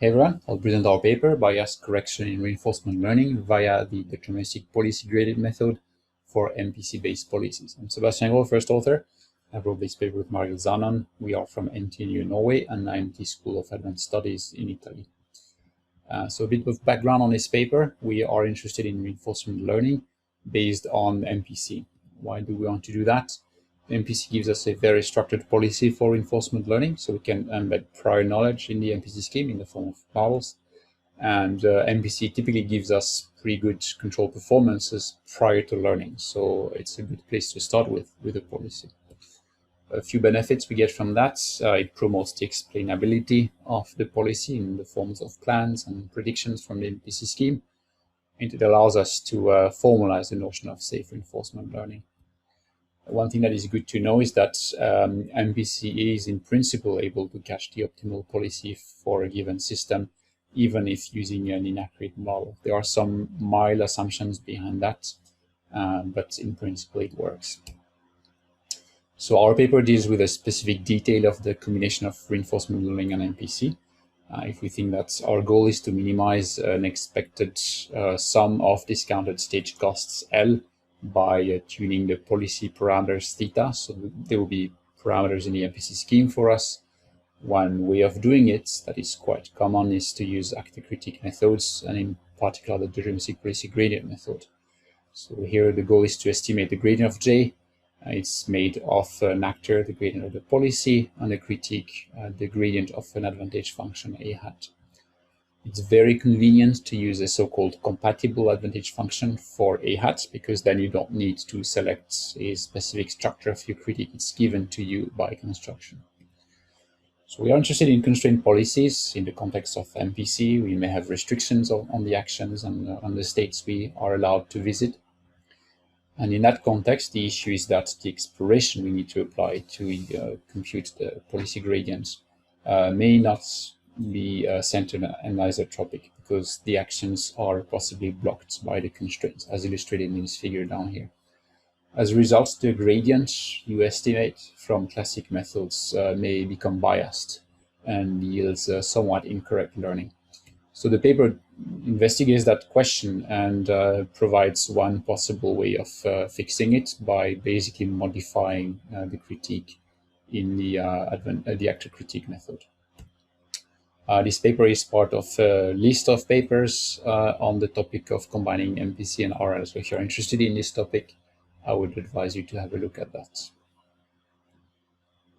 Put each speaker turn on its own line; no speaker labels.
Hey everyone, I'll present our paper, Bias Correction in Reinforcement Learning via the deterministic policy gradient method for MPC-based policies. I'm Sebastian Engel, first author. I wrote this paper with Mariel Zanon. We are from NTNU Norway and IMT School of Advanced Studies in Italy. So a bit of background on this paper. We are interested in reinforcement learning based on MPC. Why do we want to do that? MPC gives us a very structured policy for reinforcement learning, so we can embed prior knowledge in the MPC scheme in the form of models. And MPC typically gives us pretty good control performances prior to learning, so it's a good place to start with a policy. A few benefits we get from that. It promotes the explainability of the policy in the forms of plans and predictions from the MPC scheme. And it allows us to formalize the notion of safe reinforcement learning. One thing that is good to know is that MPC is in principle able to catch the optimal policy for a given system, even if using an inaccurate model. There are some mild assumptions behind that, but in principle it works. So our paper deals with a specific detail of the combination of reinforcement learning and MPC. If we think that our goal is to minimize an expected sum of discounted stage costs L by tuning the policy parameters theta. So there will be parameters in the MPC scheme for us. One way of doing it that is quite common is to use actor critique methods, and in particular the deterministic policy gradient method. So here the goal is to estimate the gradient of J. It's made of an actor, the gradient of the policy, and a critique, the gradient of an advantage function A hat. It's very convenient to use a so-called compatible advantage function for A hat, because then you don't need to select a specific structure of your critique. It's given to you by construction. So we are interested in constrained policies in the context of MPC. We may have restrictions on the actions and on the states we are allowed to visit. And in that context, the issue is that the expiration we need to apply to compute the policy gradients may not be centered and isotropic, because the actions are possibly blocked by the constraints, as illustrated in this figure down here. As a result, the gradient you estimate from classic methods may become biased and yields somewhat incorrect learning. So the paper investigates that question and provides one possible way of fixing it by basically modifying the critique in the actor critique method. This paper is part of a list of papers on the topic of combining MPC and RL. So if you're interested in this topic, I would advise you to have a look at that.